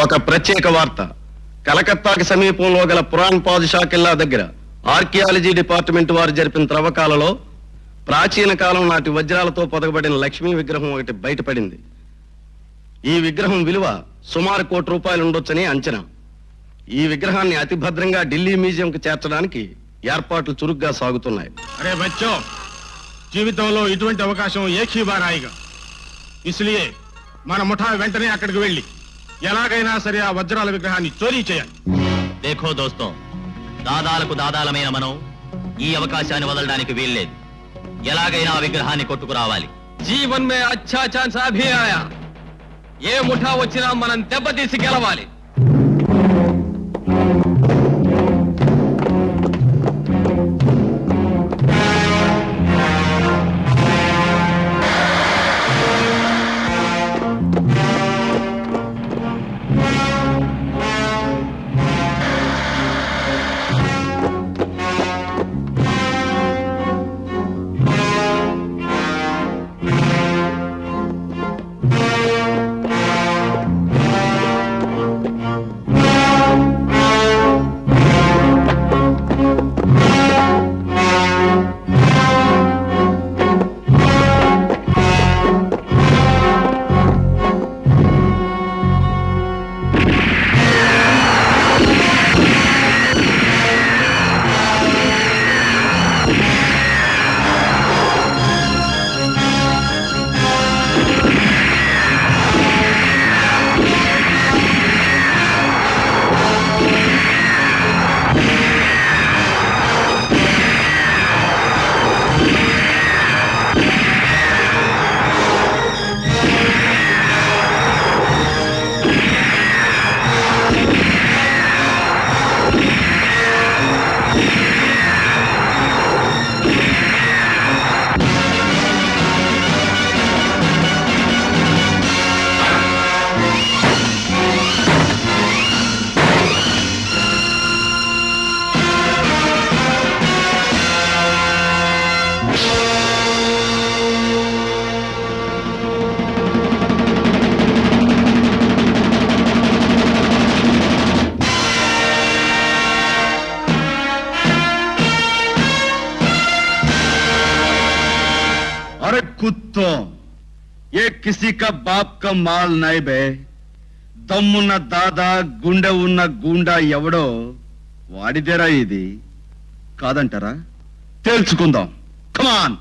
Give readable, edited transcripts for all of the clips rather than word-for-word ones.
ఒక ప్రత్యేక వార్త. కలకత్తాకి సమీపంలో గల పురాణ్ పాదుషా కిల్లా దగ్గర ఆర్కియాలజీ డిపార్ట్మెంట్ వారు జరిపిన త్రవ్వకాలలో ప్రాచీన కాలం నాటి వజ్రాలతో పొదగబడిన లక్ష్మీ విగ్రహం ఒకటి బయటపడింది. ఈ విగ్రహం విలువ సుమారు ₹1,00,00,000 ఉండొచ్చని అంచనా. ఈ విగ్రహాన్ని అతి భద్రంగా ఢిల్లీ మ్యూజియంకు చేర్చడానికి ఏర్పాట్లు చురుగ్గా సాగుతున్నాయి. అరే బచ్చో, జీవితంలో ఇటువంటి అవకాశం ఏకీ బార్ ఆయేగా. ఇస్లియే మన ముఠా వెంటనే అక్కడికి వెళ్ళి ఎలాగైనా సరే ఆ వజ్రాల విగ్రహాన్ని చోరీ చేయాలి. దేఖో దోస్తో, దాదాలకు దాదాలమైన మనం ఈ అవకాశాన్ని వదలడానికి వీల్లేదు. ఎలాగైనా ఆ విగ్రహాన్ని కొట్టుకురావాలి. జీవన్ మే అచ్చా ఛాన్స్ అభి ఆయా. ఏ ముఠా వచ్చినా మనం దెబ్బతీసి గెలవాలి. अरे कुत्तो, ये किसी का बाप का माल नहीं बे. దమ్మున్న దాదా గుండె ఉన్న గుండా ఎవడో వాడిదేరా ఇది. కాదంటారా? తేల్చుకుందాం. కమాన్.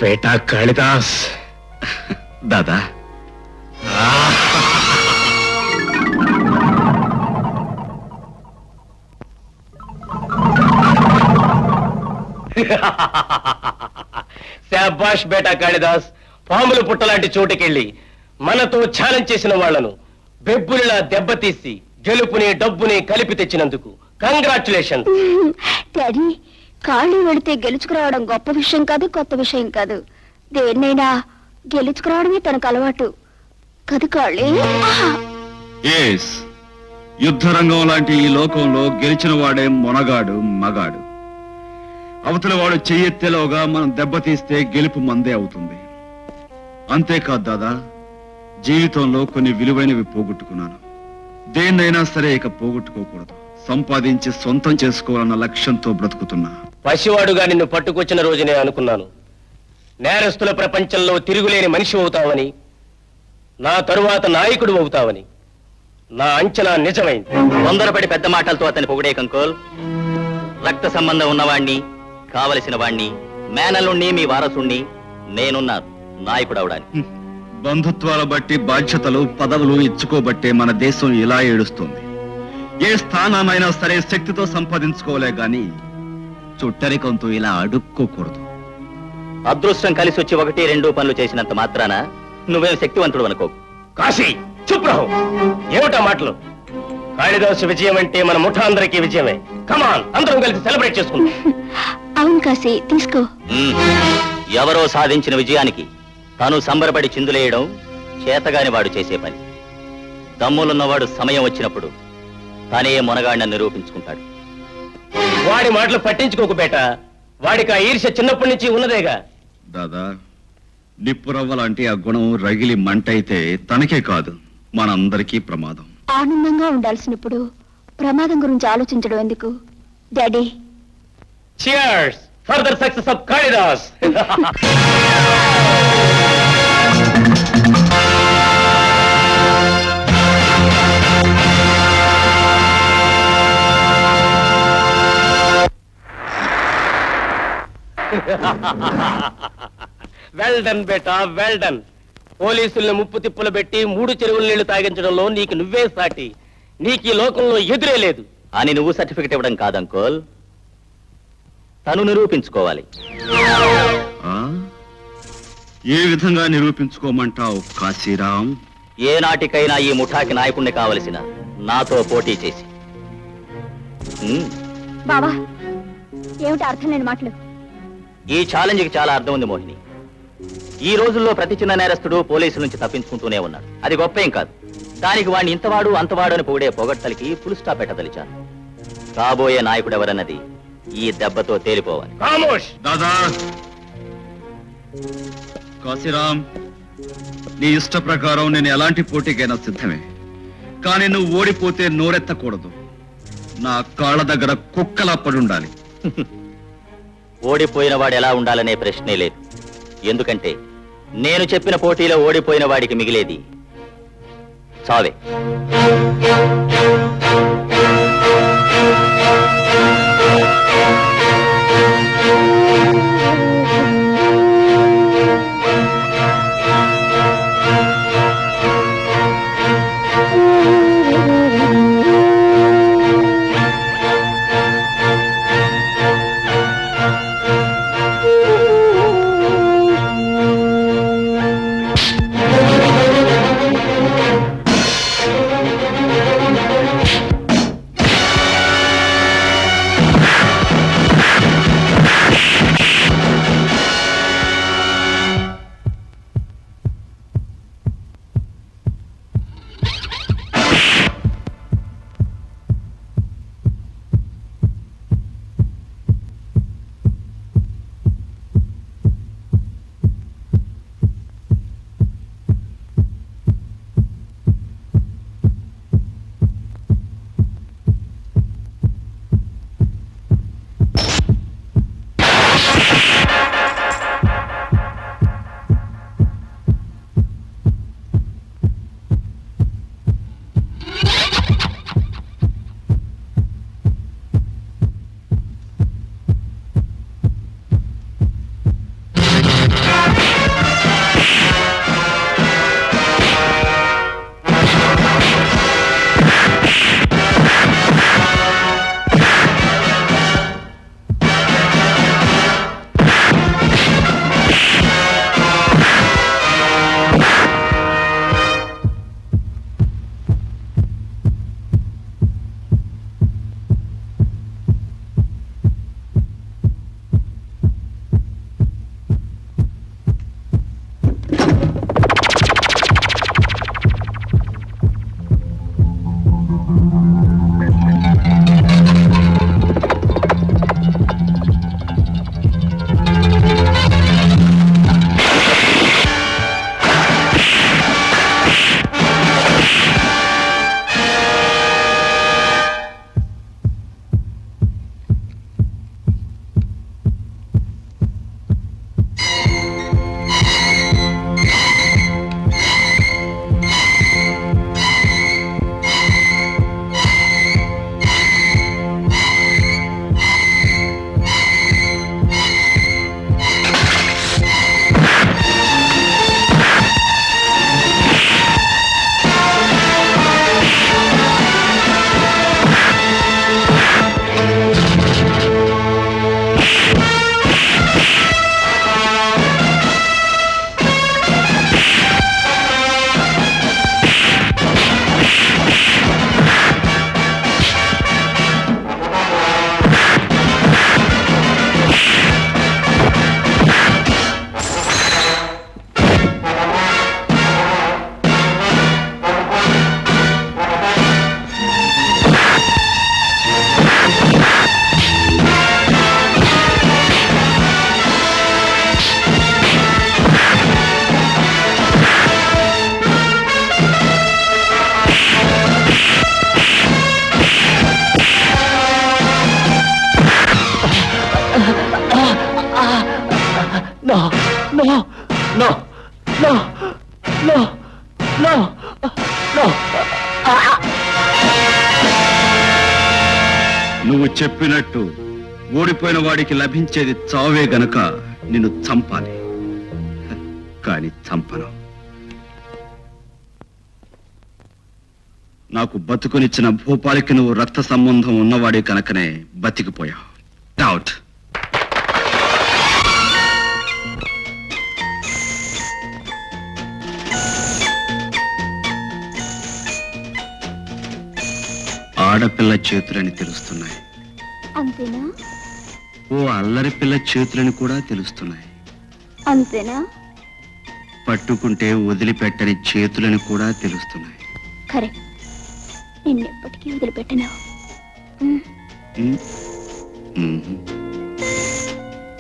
బేటా కాళిదాస్ దాదా శాబాష్ బేటా కాళిదాస్. పాములు పుట్టలాంటి చోటుకెళ్ళి మనతో ఛాలెంజ్ చేసిన వాళ్లను బెబ్బులిలా దెబ్బతీసి గెలుపుని డబ్బుని కలిపి తెచ్చినందుకు కంగ్రాచులేషన్. డాడీ, ఖాళీ వెళితే గెలుచుకురావడం గొప్ప విషయం కాదు, కొత్త విషయం కాదు. దేన్నైనా గెలుచుకురావడమే తనకు అలవాటు కాదు కాళీ. యుద్ధరంగం లాంటి ఈ లోకంలో గెలిచిన వాడే మొనగాడు మగాడు. అవతల వాడు చెయ్యెత్తేలోగా మనం దెబ్బతీస్తే గెలుపు మందే అవుతుంది. అంతేకాదు దాదా, జీవితంలో కొన్ని విలువైనవి పోగొట్టుకున్నాను. దేన్నైనా సరే ఇక పోగొట్టుకోకూడదు. సంపాదించి సొంతం చేసుకోవాలన్న లక్ష్యంతో బ్రతుకుతున్నా. పసివాడుగా నిన్ను పట్టుకొచ్చిన రోజునే అనుకున్నాను నేరస్తుల ప్రపంచంలో తిరుగులేని మనిషి అవుతావని, నా తరువాత నాయకుడు అవుతావని. నా అంచనా నిజమైంది. తొందరపడి పెద్ద మాటలతో అతని పొగిడే కంకోల్. రక్త సంబంధం ఉన్నవాణ్ణి, కావలసిన వాణ్ణి, మేనల్లుణ్ణి, మీ వారసుణ్ణి నేనున్నాను నాయకుడవడానికి. బంధుత్వాల బట్టి బాధ్యతలు పదవులు ఇచ్చుకోబట్టే మన దేశం ఇలా ఏడుస్తుంది. ఏ స్థానాన్నైనా సరే శక్తితో సంపాదించుకోలే గాని చుట్టరికంతో ఇలా అడుక్కోకూడదు. అదృష్టం కలిసి వచ్చి 1-2 పనులు చేసినంత మాత్రాన నువ్వేం శక్తివంతుడు అనుకో. కాశీ చుప్రహు, ఏమిటా మాటలు? కాళిదాసు విజయం అంటే మన ముఠా అందరికీ విజయమే. కమాన్, అందరం కలిసి సెలబ్రేట్ చేసుకుందాం. అవును కాశీ, తీసుకో. ఎవరో సాధించిన విజయానికి తాను సంబరపడి చిందులేయడం చేతగాని వాడు చేసే పని. దమ్ములున్నవాడు సమయం వచ్చినప్పుడు తానే మొనగాడిని నిరూపించుకుంటాడు. వాడి మాటలు పట్టించుకోకు బేట. వాడికి ఆ ఈర్ష్య చిన్నప్పటి నుంచి ఉన్నదేగా. దాదా, నిప్పురవ్వ లాంటి ఆ గుణం రగిలి మంటైతే తనకే కాదు మనందరికీ ప్రమాదం. ఆనందంగా ఉండాల్సినప్పుడు ప్రమాదం గురించి ఆలోచించడం ఎందుకు daddy? Cheers for the success of Kalidas. Well done beta, well done. పోలీసుల్ని ముప్పు తిప్పులు పెట్టి 3 చెరువుల నీళ్లు తాగించడంలో నీకు నువ్వే సాటి. నీకు ఈ లోకంలో ఎదురే లేదు అని నువ్వు సర్టిఫికెట్ ఇవ్వడం కాదంకోల్, తను నిరూపించుకోవాలి. ఏ విధంగా నిరూపించుకోమంటావు కాశీరాం? ఏ నాటికైనా ఈ ముఠాకి నాయకుణ్ణి కావలసిన నాతో పోటీ చేసి. బావా, ఏమిటి అర్థం లేని మాటలు? ఈ ఛాలెంజ్కి చాలా అర్థం ఉంది మోహిని. ఈ రోజుల్లో ప్రతి చిన్న నేరస్తుడు పోలీసుల నుంచి తప్పించుకుంటూనే ఉన్నాడు. అది గొప్పేం కాదు. దానికి వాడిని ఇంతవాడు అంతవాడు అని పొగిడే పొగడ్తలకి ఫుల్ స్టాప్ పెట్టదలిచాను. కాబోయే నాయకుడు ఎవరన్నది ఈ దెబ్బతో తేలిపోవాలి. ఖామోష్. దాదా, కాశీరాం, నీ ఇష్ట ప్రకారం నేను ఎలాంటి పోటీకైనా సిద్ధమే. కానీ నువ్వు ఓడిపోతే నోరెత్తకూడదు. నా కాళ్ళ దగ్గర కుక్కలా పడుండాలి. ఓడిపోయిన వాడు ఎలా ఉండాలనే ప్రశ్నే లేదు. ఎందుకంటే నేను చెప్పిన పోటీలో ఓడిపోయిన వాడికి మిగిలేది చావే. నువ్వు చెప్పినట్టు ఓడిపోయిన వాడికి లభించేది చావే గనక నిన్ను చంపాలి. కాని చంపను. నాకు బతుకునిచ్చిన భూపాలికి నువ్వు రక్త సంబంధం ఉన్నవాడే కనుకనే బతికిపోయావు. డౌట్. ఆడపిల్ల చేతులని తెలుస్తున్నాయి. అంతేనా? ఓ అల్లరి పిల్ల చేతులని కూడా తెలుస్తున్నాయి. అంతేనా? పట్టుకుంటే వదిలిపెట్టని చేతులని కూడా తెలుస్తున్నాయి. కరెక్ట్. నిన్నెప్పటికీ వదిలిపెట్టను. ఉమ్. ఉమ్.